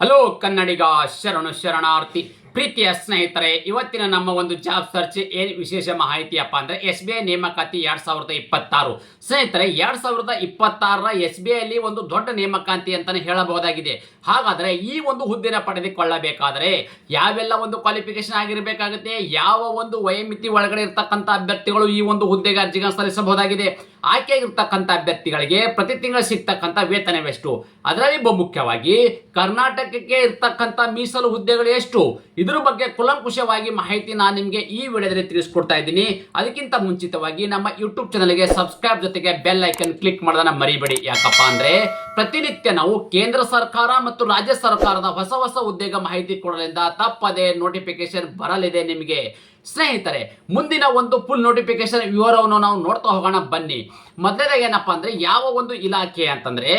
Hello ಕನ್ನಡಿಗ ಶರಣು ಶರಣಾರ್ಥಿ ಪ್ರೀತಿಯ ಸ್ನೇಹಿತರೆ, ಇವತ್ತಿನ ನಮ್ಮ ಒಂದು ಜಾಬ್ ಸರ್ಚ್ ಏನು ವಿಶೇಷ ಮಾಹಿತಿಯಪ್ಪ ಅಂದರೆ SBI ನೇಮಕಾತಿ 2026 ಸ್ನೇಹಿತರೆ. 2026ರ SBI ಅಲ್ಲಿ ಒಂದು ದೊಡ್ಡ ನೇಮಕಾತಿ ಅಂತಾನೆ ಹೇಳಬಹುದಾಗಿದೆ. ಹಾಗಾದರೆ ಈ ಒಂದು ಹುದ್ದೆನ ಪಡೆದುಕೊಳ್ಳಬೇಕಾದರೆ ಯಾವೆಲ್ಲ ಒಂದು ಕ್ವಾಲಿಫಿಕೇಶನ್ ಆಗಿರಬೇಕಾಗುತ್ತೆ, ಯಾವ ಒಂದು ವಯೋಮಿತಿ ಒಳಗಡೆ ಇರತಕ್ಕಂಥ ಅಭ್ಯರ್ಥಿಗಳು ಈ ಒಂದು ಹುದ್ದೆಗೆ ಅರ್ಜಿಗಳನ್ನು ಸಲ್ಲಿಸಬಹುದಾಗಿದೆ, ಆಯ್ಕೆಯಾಗಿರ್ತಕ್ಕಂಥ ಅಭ್ಯರ್ಥಿಗಳಿಗೆ ಪ್ರತಿ ತಿಂಗಳು ಸಿಗ್ತಕ್ಕಂಥ ವೇತನವೆಷ್ಟು, ಅದರಲ್ಲಿ ಬಹುಮುಖ್ಯವಾಗಿ ಕರ್ನಾಟಕಕ್ಕೆ ಇರ್ತಕ್ಕಂಥ ಮೀಸಲು ಹುದ್ದೆಗಳು ಎಷ್ಟು, ಇದರ ಬಗ್ಗೆ ಕುಲಂಕುಷವಾಗಿ ಮಾಹಿತಿ ನಾನು ನಿಮಗೆ ಈ ವಿಡಿಯೋದಲ್ಲಿ ತಿಳಿಸ್ಕೊಡ್ತಾ ಇದ್ದೀನಿ. ಅದಕ್ಕಿಂತ ಮುಂಚಿತವಾಗಿ ನಮ್ಮ ಯೂಟ್ಯೂಬ್ ಚಾನಲ್ಗೆ ಸಬ್ಸ್ಕ್ರೈಬ್ ಜೊತೆಗೆ ಬೆಲ್ ಐಕನ್ ಕ್ಲಿಕ್ ಮಾಡೋದನ್ನ ಮರಿಬೇಡಿ. ಯಾಕಪ್ಪ ಅಂದ್ರೆ ಪ್ರತಿನಿತ್ಯ ನಾವು ಕೇಂದ್ರ ಸರ್ಕಾರ ಮತ್ತು ರಾಜ್ಯ ಸರ್ಕಾರದ ಹೊಸ ಹೊಸ ಹುದ್ದೆಗ ಮಾಹಿತಿ ಕೊಡಲಿಂದ ತಪ್ಪದೆ ನೋಟಿಫಿಕೇಶನ್ ಬರಲಿದೆ ನಿಮಗೆ. ಸ್ನೇಹಿತರೆ, ಮುಂದಿನ ಒಂದು ಫುಲ್ ನೋಟಿಫಿಕೇಶನ್ ವಿವರವನ್ನು ನಾವು ನೋಡ್ತಾ ಹೋಗೋಣ ಬನ್ನಿ. ಮೊದಲನೇದಾಗಿ ಏನಪ್ಪಾ ಅಂದ್ರೆ ಯಾವ ಒಂದು ಇಲಾಖೆ ಅಂತಂದ್ರೆ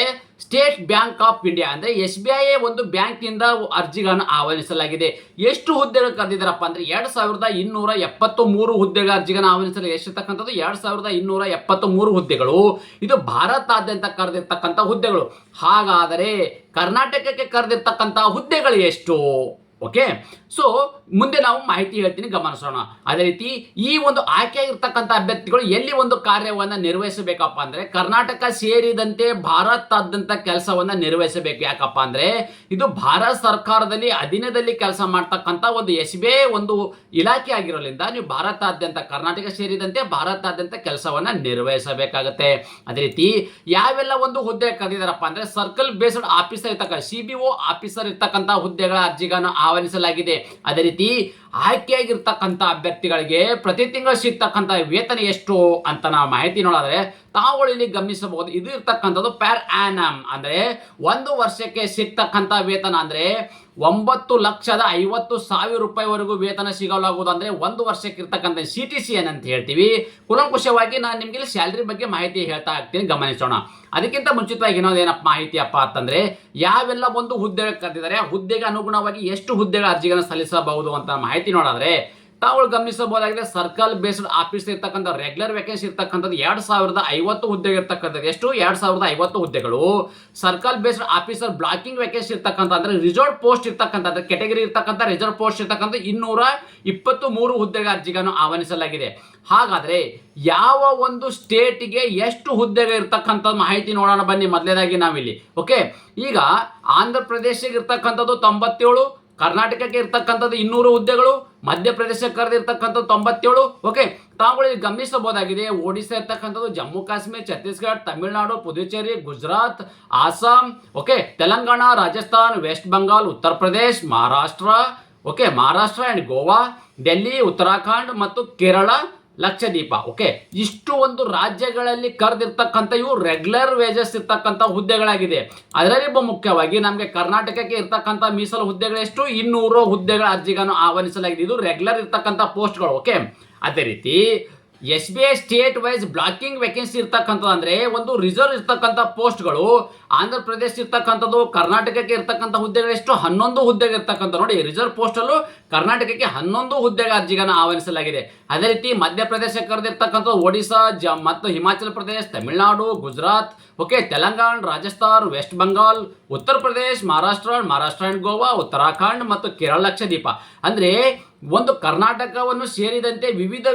ಸ್ಟೇಟ್ ಬ್ಯಾಂಕ್ ಆಫ್ ಇಂಡಿಯಾ ಅಂದ್ರೆ SBI ಒಂದು ಬ್ಯಾಂಕ್ ನಿಂದ ಅರ್ಜಿಗಳನ್ನು ಆಹ್ವಾನಿಸಲಾಗಿದೆ. ಎಷ್ಟು ಹುದ್ದೆಗಳು ಕರೆದಿದ್ದಾರಪ್ಪ ಅಂದ್ರೆ 2273 ಹುದ್ದೆಗಳ ಅರ್ಜಿಗಳನ್ನು ಆಹ್ವಾನಿಸಲಾಗಿದೆ. ಎಷ್ಟಿರ್ತಕ್ಕಂಥದ್ದು 2273 ಹುದ್ದೆಗಳು. ಇದು ಭಾರತಾದ್ಯಂತ ಕರೆದಿರ್ತಕ್ಕಂಥ ಹುದ್ದೆಗಳು. ಹಾಗಾದರೆ ಕರ್ನಾಟಕಕ್ಕೆ ಕರೆದಿರ್ತಕ್ಕಂಥ ಹುದ್ದೆಗಳು ಎಷ್ಟು? ಓಕೆ, ಸೊ ಮುಂದೆ ನಾವು ಮಾಹಿತಿ ಹೇಳ್ತೀನಿ, ಗಮನಿಸೋಣ. ಅದೇ ರೀತಿ ಈ ಒಂದು ಆಯ್ಕೆಯಾಗಿರ್ತಕ್ಕಂಥ ಅಭ್ಯರ್ಥಿಗಳು ಎಲ್ಲಿ ಒಂದು ಕಾರ್ಯವನ್ನು ನಿರ್ವಹಿಸಬೇಕಪ್ಪ ಅಂದ್ರೆ ಕರ್ನಾಟಕ ಸೇರಿದಂತೆ ಭಾರತಾದ್ಯಂತ ಕೆಲಸವನ್ನ ನಿರ್ವಹಿಸಬೇಕು. ಯಾಕಪ್ಪ ಅಂದ್ರೆ ಇದು ಭಾರತ ಸರ್ಕಾರದಲ್ಲಿ ಅಧೀನದಲ್ಲಿ ಕೆಲಸ ಮಾಡ್ತಕ್ಕಂಥ ಒಂದು SBI ಒಂದು ಇಲಾಖೆ ಆಗಿರೋದ್ರಿಂದ ನೀವು ಭಾರತಾದ್ಯಂತ ಕರ್ನಾಟಕ ಸೇರಿದಂತೆ ಭಾರತಾದ್ಯಂತ ಕೆಲಸವನ್ನ ನಿರ್ವಹಿಸಬೇಕಾಗುತ್ತೆ. ಅದೇ ರೀತಿ ಯಾವೆಲ್ಲ ಒಂದು ಹುದ್ದೆ ಕರೆದಿದ್ದಾರಪ್ಪ ಅಂದ್ರೆ ಸರ್ಕಲ್ ಬೇಸ್ಡ್ ಆಫೀಸರ್ ಇರ್ತಕ್ಕಂಥ CBO ಆಫೀಸರ್ ಇರ್ತಕ್ಕಂಥ ಹುದ್ದೆಗಳ ಅರ್ಜಿಗಳನ್ನು ಆಹ್ವಾನಿಸಲಾಗಿದೆ. ಅದೇ ರೀತಿ ಆಯ್ಕೆಯಾಗಿರ್ತಕ್ಕಂಥ ಅಭ್ಯರ್ಥಿಗಳಿಗೆ ಪ್ರತಿ ತಿಂಗಳು ಸಿಗ್ತಕ್ಕಂಥ ವೇತನ ಎಷ್ಟು ಅಂತ ನಾವು ಮಾಹಿತಿ ನೋಡಿದ್ರೆ ತಾವು ಇಲ್ಲಿ ಗಮನಿಸಬಹುದು. ಇದು ಇರ್ತಕ್ಕಂಥದ್ದು ಪರ್ ಆನಮ್ ಅಂದ್ರೆ ಒಂದು ವರ್ಷಕ್ಕೆ ಸಿಗ್ತಕ್ಕಂಥ ವೇತನ ಅಂದ್ರೆ 9,50,000 ರೂಪಾಯಿವರೆಗೂ ವೇತನ ಸಿಗಲಾಗುವುದು. ಅಂದ್ರೆ ಒಂದು ವರ್ಷಕ್ಕೆ ಇರ್ತಕ್ಕಂಥ CTC ಅಂತ ಹೇಳ್ತೀವಿ. ಕುಲಂಕುಷವಾಗಿ ನಾನು ನಿಮ್ಗೆ ಸ್ಯಾಲರಿ ಬಗ್ಗೆ ಮಾಹಿತಿ ಹೇಳ್ತಾ ಇರ್ತೀನಿ, ಗಮನಿಸೋಣ. ಅದಕ್ಕಿಂತ ಮುಂಚಿತವಾಗಿ ಏನಪ್ಪ ಮಾಹಿತಿಯಪ್ಪ ಅಂತಂದ್ರೆ ಯಾವೆಲ್ಲ ಒಂದು ಹುದ್ದೆಗಳು ಕರೆದಿದ್ದಾರೆ, ಹುದ್ದೆಗೆ ಅನುಗುಣವಾಗಿ ಎಷ್ಟು ಹುದ್ದೆಗಳ ಅರ್ಜಿಗಳನ್ನು ಸಲ್ಲಿಸಬಹುದು ಅಂತ ಮಾಹಿತಿ ನೋಡಿದ್ರೆ ತಾವು ಗಮನಿಸಬಹುದಾಗಿದೆ. ಸರ್ಕಲ್ ಬೇಸ್ಡ್ ಆಫೀಸ್ ಇರ್ತಕ್ಕಂಥ ರೆಗ್ಯುಲರ್ ವೇಕೆನ್ಸಿ ಇರ್ತಕ್ಕಂಥದ್ದು 2050 ಹುದ್ದೆಗೆ ಇರ್ತಕ್ಕಂಥದ್ದು. ಎಷ್ಟು? 2050 ಹುದ್ದೆಗಳು. Circle based officer blocking vacancy ಇರ್ತಕ್ಕಂಥ ಅಂದ್ರೆ ರಿಸರ್ವ್ ಪೋಸ್ಟ್ ಇರ್ತಕ್ಕಂಥ ಕೆಟಗರಿ ಇರ್ತಕ್ಕಂಥ ರಿಸರ್ವ್ ಪೋಸ್ಟ್ ಇರ್ತಕ್ಕಂಥ 223 ಹುದ್ದೆಗೆ ಅರ್ಜಿಗಳನ್ನು ಆಹ್ವಾನಿಸಲಾಗಿದೆ. ಹಾಗಾದ್ರೆ ಯಾವ ಒಂದು ಸ್ಟೇಟ್ಗೆ ಎಷ್ಟು ಹುದ್ದೆಗಳು ಇರ್ತಕ್ಕಂಥ ಮಾಹಿತಿ ನೋಡೋಣ ಬನ್ನಿ. ಮೊದಲನೇದಾಗಿ ನಾವಿಲ್ಲಿ ಓಕೆ, ಈಗ ಆಂಧ್ರ ಪ್ರದೇಶಕ್ಕೆ ಇರ್ತಕ್ಕಂಥದ್ದು 97, ಕರ್ನಾಟಕಕ್ಕೆ ಇರ್ತಕ್ಕಂಥದ್ದು 200 ಹುದ್ದೆಗಳು, ಮಧ್ಯಪ್ರದೇಶಕ್ಕೆ ಕರೆದಿರ್ತಕ್ಕಂಥದ್ದು 97. ಓಕೆ, ತಾವುಗಳು ಗಮನಿಸಬಹುದಾಗಿದೆ. ಒಡಿಶಾ ಇರ್ತಕ್ಕಂಥದ್ದು, Jammu Kashmir, Chhattisgarh, Tamil Nadu, Puducherry, Gujarat, Assam, okay, Telangana, Rajasthan, West Bengal, Uttar Pradesh, Maharashtra, okay, Maharashtra and Goa, Delhi, Uttarakhand ಮತ್ತು ಕೇರಳ, ಲಕ್ಷದ್ವೀಪ. ಓಕೆ, ಇಷ್ಟು ಒಂದು ರಾಜ್ಯಗಳಲ್ಲಿ ಕರೆದಿರ್ತಕ್ಕಂಥ ಇವು ರೆಗ್ಯುಲರ್ ವೇಜಸ್ ಇರ್ತಕ್ಕಂಥ ಹುದ್ದೆಗಳಾಗಿದೆ. ಅದರಲ್ಲಿ ಮುಖ್ಯವಾಗಿ ನಮಗೆ ಕರ್ನಾಟಕಕ್ಕೆ ಇರ್ತಕ್ಕಂಥ ಮೀಸಲು ಹುದ್ದೆಗಳು ಎಷ್ಟು? 200 ಹುದ್ದೆಗಳ ಅರ್ಜಿಗಳನ್ನು ಆಹ್ವಾನಿಸಲಾಗಿದೆ. ಇದು ರೆಗ್ಯುಲರ್ ಇರ್ತಕ್ಕಂಥ ಪೋಸ್ಟ್ಗಳು. ಓಕೆ, ಅದೇ ರೀತಿ SBI state wise blocking vacancy ಇರ್ತಕ್ಕಂಥದ್ದು ಅಂದ್ರೆ ಒಂದು ರಿಸರ್ವ್ ಇರ್ತಕ್ಕಂಥ ಪೋಸ್ಟ್ಗಳು. ಆಂಧ್ರ ಪ್ರದೇಶ ಇರ್ತಕ್ಕಂಥದ್ದು, ಕರ್ನಾಟಕಕ್ಕೆ ಇರ್ತಕ್ಕಂಥ ಹುದ್ದೆಗಳು ಎಷ್ಟು? 11 ಹುದ್ದೆಗೆ ಇರ್ತಕ್ಕಂಥ. ನೋಡಿ, ರಿಸರ್ವ್ ಪೋಸ್ಟ್ ಅಲ್ಲೂ ಕರ್ನಾಟಕಕ್ಕೆ 11 ಹುದ್ದೆಗಳ ಅರ್ಜಿಗಳನ್ನು ಆಹ್ವಾನಿಸಲಾಗಿದೆ. ಅದೇ ರೀತಿ ಮಧ್ಯಪ್ರದೇಶಕ್ಕೆ ಕರೆದಿರ್ತಕ್ಕಂಥ ಒಡಿಶಾ ಮತ್ತು Himachal Pradesh, Tamil Nadu, Gujarat, okay, Telangana, Rajasthan, West Bengal, Uttar Pradesh, Maharashtra and Goa, Uttarakhand ಮತ್ತು ಕೇರಳ, ಲಕ್ಷದ್ವೀಪ. ಅಂದ್ರೆ ಒಂದು ಕರ್ನಾಟಕವನ್ನು ಸೇರಿದಂತೆ ವಿವಿಧ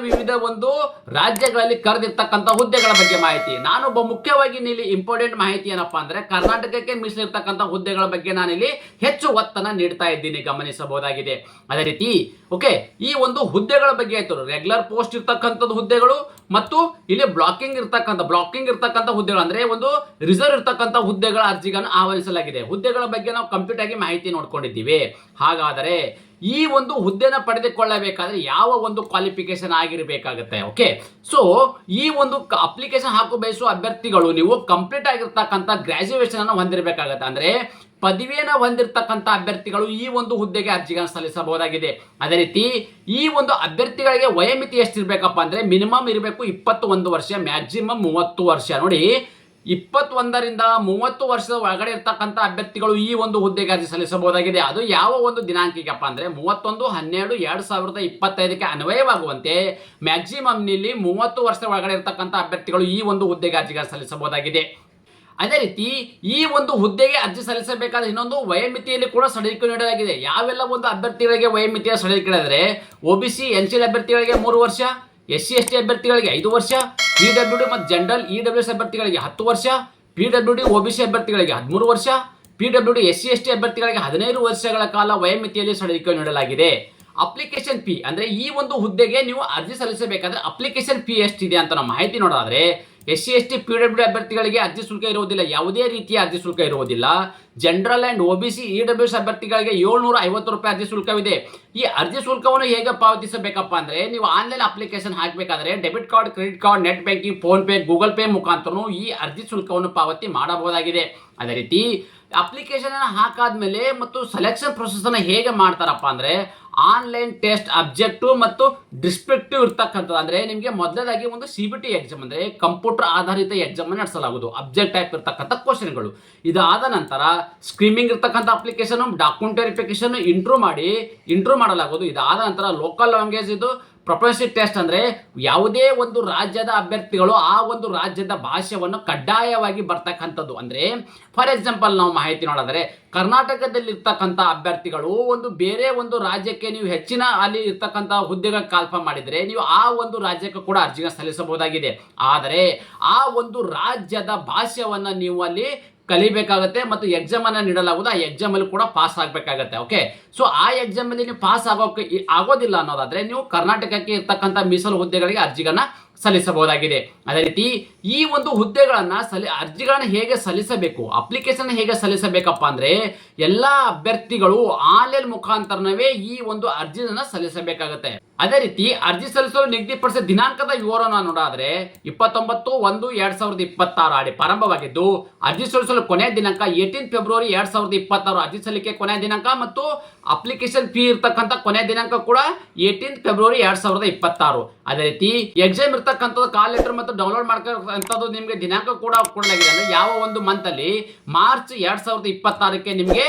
ಒಂದು ರಾಜ್ಯಗಳಲ್ಲಿ ಕರೆದಿರ್ತಕ್ಕಂಥ ಹುದ್ದೆಗಳ ಬಗ್ಗೆ ಮಾಹಿತಿ. ನಾನು ಮುಖ್ಯವಾಗಿ ಇಲ್ಲಿ ಇಂಪಾರ್ಟೆಂಟ್ ಮಾಹಿತಿ ಏನಪ್ಪಾ ಅಂದ್ರೆ ಕರ್ನಾಟಕಕ್ಕೆ ಮೀಸಲಿರ್ತಕ್ಕಂಥ ಹುದ್ದೆಗಳ ಬಗ್ಗೆ ನಾನಿಲ್ಲಿ ಹೆಚ್ಚು ಒತ್ತನ್ನು ನೀಡ್ತಾ ಇದ್ದೀನಿ, ಗಮನಿಸಬಹುದಾಗಿದೆ. ಅದೇ ರೀತಿ ಓಕೆ, ಈ ಒಂದು ಹುದ್ದೆಗಳ ಬಗ್ಗೆ ಆಯ್ತು. ರೆಗ್ಯುಲರ್ ಪೋಸ್ಟ್ ಇರ್ತಕ್ಕಂಥದ್ದು ಹುದ್ದೆಗಳು ಮತ್ತು ಇಲ್ಲಿ ಬ್ಲಾಕಿಂಗ್ ಇರ್ತಕ್ಕಂಥ ಹುದ್ದೆಗಳು ಅಂದ್ರೆ ಒಂದು ರಿಸರ್ವ್ ಇರ್ತಕ್ಕಂಥ ಹುದ್ದೆಗಳ ಅರ್ಜಿಗಳನ್ನು ಆಹ್ವಾನಿಸಲಾಗಿದೆ. ಹುದ್ದೆಗಳ ಬಗ್ಗೆ ನಾವು ಕಂಪ್ಲೀಟ್ ಆಗಿ ಮಾಹಿತಿ ನೋಡ್ಕೊಂಡಿದ್ದೀವಿ. ಹಾಗಾದರೆ ಈ ಒಂದು ಹುದ್ದೆನ ಪಡೆದುಕೊಳ್ಳಬೇಕಾದ್ರೆ ಯಾವ ಒಂದು ಕ್ವಾಲಿಫಿಕೇಶನ್ ಆಗಿರಬೇಕಾಗುತ್ತೆ? ಓಕೆ, ಸೊ ಈ ಒಂದು ಅಪ್ಲಿಕೇಶನ್ ಹಾಕೋ ಬಯಸುವ ಅಭ್ಯರ್ಥಿಗಳು ನೀವು ಕಂಪ್ಲೀಟ್ ಆಗಿರ್ತಕ್ಕಂಥ ಗ್ರಾಜುಯೇಷನ್ ಅನ್ನು ಹೊಂದಿರಬೇಕಾಗತ್ತೆ. ಅಂದ್ರೆ ಪದವಿಯನ್ನು ಹೊಂದಿರತಕ್ಕಂಥ ಅಭ್ಯರ್ಥಿಗಳು ಈ ಒಂದು ಹುದ್ದೆಗೆ ಅರ್ಜಿಗಳನ್ನು ಸಲ್ಲಿಸಬಹುದಾಗಿದೆ. ಅದೇ ರೀತಿ ಈ ಒಂದು ಅಭ್ಯರ್ಥಿಗಳಿಗೆ ವಯೋಮಿತಿ ಎಷ್ಟಿರ್ಬೇಕಪ್ಪ ಅಂದ್ರೆ ಮಿನಿಮಮ್ ಇರಬೇಕು 21 ವರ್ಷ, ಮ್ಯಾಕ್ಸಿಮಮ್ 30 ವರ್ಷ. ನೋಡಿ, 21ರಿಂದ 30 ವರ್ಷದ ಒಳಗಡೆ ಇರ್ತಕ್ಕಂಥ ಅಭ್ಯರ್ಥಿಗಳು ಈ ಒಂದು ಹುದ್ದೆಗೆ ಅರ್ಜಿ ಸಲ್ಲಿಸಬಹುದಾಗಿದೆ. ಅದು ಯಾವ ಒಂದು ದಿನಾಂಕಕ್ಕಪ್ಪ ಅಂದ್ರೆ 31/12/2025ಕ್ಕೆ ಅನ್ವಯವಾಗುವಂತೆ ಮ್ಯಾಕ್ಸಿಮಮ್ ನಲ್ಲಿ 30 ವರ್ಷದ ಒಳಗಡೆ ಇರ್ತಕ್ಕಂಥ ಅಭ್ಯರ್ಥಿಗಳು ಈ ಒಂದು ಹುದ್ದೆಗೆ ಅರ್ಜಿಗಳನ್ನು ಸಲ್ಲಿಸಬಹುದಾಗಿದೆ. ಅದೇ ರೀತಿ ಈ ಒಂದು ಹುದ್ದೆಗೆ ಅರ್ಜಿ ಸಲ್ಲಿಸಬೇಕಾದ ಇನ್ನೊಂದು ವಯೋಮಿತಿಯಲ್ಲಿ ಕೂಡ ಸಡಿಲಿಕೆ ನೀಡಲಾಗಿದೆ. ಯಾವೆಲ್ಲ ಒಂದು ಅಭ್ಯರ್ಥಿಗಳಿಗೆ ವಯೋಮಿತಿಯ ಸಡಿಲಿಕೆ ನೀಡಿದರೆ OBC NCL ಅಭ್ಯರ್ಥಿಗಳಿಗೆ 3 ವರ್ಷ, SC ST ಅಭ್ಯರ್ಥಿಗಳಿಗೆ 5 ವರ್ಷ, PWD ಮತ್ತು ಜನರಲ್ EWS ಅಭ್ಯರ್ಥಿಗಳಿಗೆ 10 ವರ್ಷ, PWD OBC ಅಭ್ಯರ್ಥಿಗಳಿಗೆ 13 ವರ್ಷ, PWD SC ST ಅಭ್ಯರ್ಥಿಗಳಿಗೆ 15 ವರ್ಷಗಳ ಕಾಲ ವಯೋಮಿತಿಯಲ್ಲಿ ಸಡಿಲಿಕೆ ನೀಡಲಾಗಿದೆ. ಅಪ್ಲಿಕೇಶನ್ ಫೀ ಅಂದ್ರೆ ಈ ಒಂದು ಹುದ್ದೆಗೆ ನೀವು ಅರ್ಜಿ ಸಲ್ಲಿಸಬೇಕಾದ್ರೆ ಅಪ್ಲಿಕೇಶನ್ ಫೀ ಎಷ್ಟಿದೆ ಅಂತ ನಾವು ಮಾಹಿತಿ ನೋಡೋದಾದ್ರೆ SC ST PWD ಅಭ್ಯರ್ಥಿಗಳಿಗೆ ಅರ್ಜಿ ಶುಲ್ಕ ಇರುವುದಿಲ್ಲ, ಯಾವುದೇ ರೀತಿಯ ಅರ್ಜಿ ಶುಲ್ಕ ಇರುವುದಿಲ್ಲ. ಜನರಲ್ ಅಂಡ್ OBC EWS ಅಭ್ಯರ್ಥಿಗಳಿಗೆ 750 ರೂಪಾಯಿ ಅರ್ಜಿ ಶುಲ್ಕವಿದೆ. ಈ ಅರ್ಜಿ ಶುಲ್ಕವನ್ನು ಹೇಗೆ ಪಾವತಿಸಬೇಕಪ್ಪ ಅಂದ್ರೆ ನೀವು ಆನ್ಲೈನ್ ಅಪ್ಲಿಕೇಶನ್ ಹಾಕಬೇಕಾದ್ರೆ debit card, credit card, net banking, PhonePe, Google Pay ಮುಖಾಂತರ ಈ ಅರ್ಜಿ ಶುಲ್ಕವನ್ನು ಪಾವತಿ ಮಾಡಬಹುದಾಗಿದೆ. ಅದೇ ರೀತಿ ಅಪ್ಲಿಕೇಶನ್ ಹಾಕಾದ್ಮೇಲೆ ಮತ್ತು ಸೆಲೆಕ್ಷನ್ ಪ್ರೊಸೆಸ್ ಅನ್ನು ಹೇಗೆ ಮಾಡ್ತಾರಪ್ಪ ಅಂದ್ರೆ ಆನ್ಲೈನ್ ಟೆಸ್ಟ್, ಅಬ್ಜೆಕ್ಟಿವ್ ಮತ್ತು ಡಿಸ್ಕ್ರಿಪ್ಟಿವ್ ಇರ್ತಕ್ಕಂಥದ್ದು. ಅಂದ್ರೆ ನಿಮಗೆ ಮೊದಲದಾಗಿ ಒಂದು CBT ಎಕ್ಸಾಮ್ ಅಂದ್ರೆ ಕಂಪ್ಯೂಟರ್ ಆಧಾರಿತ ಎಕ್ಸಾಮ್ ನಡೆಸಲಾಗುವುದು. ಅಬ್ಜೆಕ್ಟ್ ಟೈಪ್ ಇರ್ತಕ್ಕಂಥ ಕ್ವಶನ್ಗಳು. ಇದಾದ ನಂತರ ಸ್ಕ್ರೀಮಿಂಗ್ ಇರ್ತಕ್ಕಂಥ ಅಪ್ಲಿಕೇಶನ್, ಡಾಕ್ಯುಮೆಂಟ್ ವೆರಿಫಿಕೇಶನ್, ಇಂಟ್ರೂ ಮಾಡಲಾಗುವುದು. ಇದಾದ ನಂತರ ಲೋಕಲ್ ಲ್ಯಾಂಗ್ವೇಜ್ ಇದು ಪ್ರೊಫೆನ್ಸಿ ಟೆಸ್ಟ್ ಅಂದ್ರೆ ಯಾವುದೇ ಒಂದು ರಾಜ್ಯದ ಅಭ್ಯರ್ಥಿಗಳು ಆ ಒಂದು ರಾಜ್ಯದ ಭಾಷೆಯನ್ನು ಕಡ್ಡಾಯವಾಗಿ ಬರ್ತಕ್ಕಂಥದ್ದು. ಅಂದ್ರೆ ಫಾರ್ ಎಕ್ಸಾಂಪಲ್ ನಾವು ಮಾಹಿತಿ ನೋಡಿದ್ರೆ ಕರ್ನಾಟಕದಲ್ಲಿ ಇರ್ತಕ್ಕಂಥ ಅಭ್ಯರ್ಥಿಗಳು ಒಂದು ಬೇರೆ ಒಂದು ರಾಜ್ಯಕ್ಕೆ ನೀವು ಹೆಚ್ಚಿನ ಅಲ್ಲಿ ಇರ್ತಕ್ಕಂಥ ಹುದ್ದೆಗಳ ಕಾಲ್ಫಾರ್ಮ್ ಮಾಡಿದ್ರೆ ನೀವು ಆ ಒಂದು ರಾಜ್ಯಕ್ಕೆ ಕೂಡ ಅರ್ಜಿನ ಸಲ್ಲಿಸಬಹುದಾಗಿದೆ. ಆದರೆ ಆ ಒಂದು ರಾಜ್ಯದ ಭಾಷೆಯನ್ನ ನೀವು ಅಲ್ಲಿ ಕಲಿಬೇಕಾಗುತ್ತೆ ಮತ್ತು ಎಕ್ಸಾಮ್ ಅನ್ನ ನೀಡಲಾಗುವುದು. ಆ ಎಕ್ಸಾಮ್ ಅಲ್ಲಿ ಕೂಡ ಪಾಸ್ ಆಗಬೇಕಾಗತ್ತೆ. ಓಕೆ, ಸೊ ಆ ಎಕ್ಸಾಮ್ ಅಲ್ಲಿ ನೀವು ಪಾಸ್ ಆಗೋದಿಲ್ಲ ಅನ್ನೋದಾದ್ರೆ ನೀವು ಕರ್ನಾಟಕಕ್ಕೆ ಇರ್ತಕ್ಕಂಥ ಮೀಸಲು ಹುದ್ದೆಗಳಿಗೆ ಅರ್ಜಿಗಳನ್ನ ಸಲ್ಲಿಸಬಹುದಾಗಿದೆ. ಅದೇ ರೀತಿ ಈ ಒಂದು ಹುದ್ದೆಗಳನ್ನ ಅರ್ಜಿಗಳನ್ನ ಹೇಗೆ ಸಲ್ಲಿಸಬೇಕು, ಅಪ್ಲಿಕೇಶನ್ ಹೇಗೆ ಸಲ್ಲಿಸಬೇಕಪ್ಪ ಅಂದ್ರೆ ಎಲ್ಲಾ ಅಭ್ಯರ್ಥಿಗಳು ಆನ್ಲೈನ್ ಮುಖಾಂತರವೇ ಈ ಒಂದು ಅರ್ಜಿಯನ್ನ ಸಲ್ಲಿಸಬೇಕಾಗುತ್ತೆ. ಅದೇ ರೀತಿ ಅರ್ಜಿ ಸಲ್ಲಿಸಲು ನಿಗದಿಪಡಿಸಿದ ದಿನಾಂಕದ ವಿವರವನ್ನು ನೋಡಾದ್ರೆ 29/1/2026 ಅಡಿ ಪ್ರಾರಂಭವಾಗಿದ್ದು ಅರ್ಜಿ ಸಲ್ಲಿಸಲು ಕೊನೆಯ ದಿನಾಂಕ 18 ಫೆಬ್ರವರಿ 2026 ಅರ್ಜಿ ಸಲ್ಲಿಕೆ ಕೊನೆಯ ದಿನಾಂಕ ಮತ್ತು ಅಪ್ಲಿಕೇಶನ್ ಫೀ ಇರ್ತಕ್ಕಂಥ ಕೊನೆಯ ದಿನಾಂಕ ಕೂಡ 18 ಫೆಬ್ರವರಿ 2026. ಅದೇ ರೀತಿ ಎಕ್ಸಾಮ್ ಇರ್ತಕ್ಕಂಥದ್ದು ಕಾಲ್ ಲೆಟರ್ ಮತ್ತು ಡೌನ್ಲೋಡ್ ಮಾಡ್ಕೊಳ್ಳೋಂಥದ್ದು ನಿಮಗೆ ದಿನಾಂಕ ಕೂಡ ಕೊಡಲಾಗಿದೆ. ಅಂದ್ರೆ ಯಾವ ಒಂದು ಮಂತ್ ಅಲ್ಲಿ ಮಾರ್ಚ್ 2026ಕ್ಕೆ ನಿಮಗೆ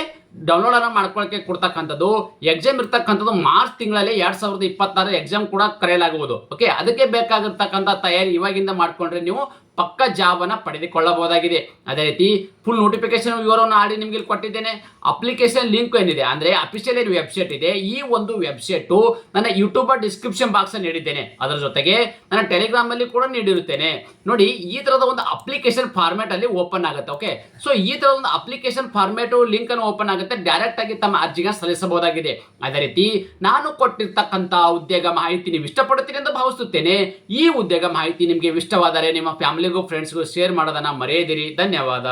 ಡೌನ್ಲೋಡ್ ಅನ್ನ ಮಾಡ್ಕೊಳ್ಳಕ್ಕೆ ಕೊಡ್ತಕ್ಕಂಥದ್ದು. ಎಕ್ಸಾಮ್ ಇರ್ತಕ್ಕಂಥದ್ದು ಮಾರ್ಚ್ ತಿಂಗಳಲ್ಲಿ 2026 ಎಕ್ಸಾಮ್ ಕೂಡ ಕರೆಯಲಾಗುವುದು. ಓಕೆ, ಅದಕ್ಕೆ ಬೇಕಾಗಿರ್ತಕ್ಕಂಥ ತಯಾರಿ ಇವಾಗಿಂದ ಮಾಡ್ಕೊಂಡ್ರೆ ನೀವು ಪಕ್ಕ ಜಾಬ್ ಅನ್ನ ಪಡೆದುಕೊಳ್ಳಬಹುದಾಗಿದೆ. ಅದೇ ರೀತಿ ಫುಲ್ ನೋಟಿಫಿಕೇಶನ್ ವಿವರವನ್ನು ಆಡಿ ನಿಮ್ಗೆ ಕೊಟ್ಟಿದ್ದೇನೆ. ಅಪ್ಲಿಕೇಶನ್ ಲಿಂಕ್ ಏನಿದೆ ಅಂದ್ರೆ ಅಫಿಷಿಯಲ್ ಏನು ವೆಬ್ಸೈಟ್ ಇದೆ, ಈ ಒಂದು ವೆಬ್ಸೈಟ್ ನನ್ನ ಯೂಟ್ಯೂಬ್ ಡಿಸ್ಕ್ರಿಪ್ಷನ್ ಬಾಕ್ಸ್ ಅಲ್ಲಿ ನೀಡಿದ್ದೇನೆ. ಅದರ ಜೊತೆಗೆ ನನ್ನ ಟೆಲಿಗ್ರಾಮ್ ಅಲ್ಲಿ ಕೂಡ ನೀಡಿರುತ್ತೇನೆ. ನೋಡಿ, ಈ ತರದ ಒಂದು ಅಪ್ಲಿಕೇಶನ್ ಫಾರ್ಮ್ಯಾಟ್ ಅಲ್ಲಿ ಓಪನ್ ಆಗುತ್ತೆ. ಓಕೆ, ಸೊ ಈ ತರದ ಒಂದು ಅಪ್ಲಿಕೇಶನ್ ಫಾರ್ಮ್ಯಾಟ್ ಲಿಂಕ್ ಅನ್ನು ಓಪನ್ ಆಗುತ್ತೆ, ಡೈರೆಕ್ಟ್ ಆಗಿ ತಮ್ಮ ಅರ್ಜಿಗೆ ಸಲ್ಲಿಸಬಹುದಾಗಿದೆ. ಅದೇ ರೀತಿ ನಾನು ಕೊಟ್ಟಿರ್ತಕ್ಕಂಥ ಉದ್ಯೋಗ ಮಾಹಿತಿ ನೀವು ಇಷ್ಟಪಡುತ್ತೀರಿ ಎಂದು ಭಾವಿಸುತ್ತೇನೆ. ಈ ಉದ್ಯೋಗ ಮಾಹಿತಿ ನಿಮಗೆ ಇಷ್ಟವಾದರೆ ನಿಮ್ಮ ಫ್ಯಾಮಿಲಿಗೂ ಫ್ರೆಂಡ್ಸ್ಗೂ ಶೇರ್ ಮಾಡೋದನ್ನ ಮರೆಯದಿರಿ. ಧನ್ಯವಾದ.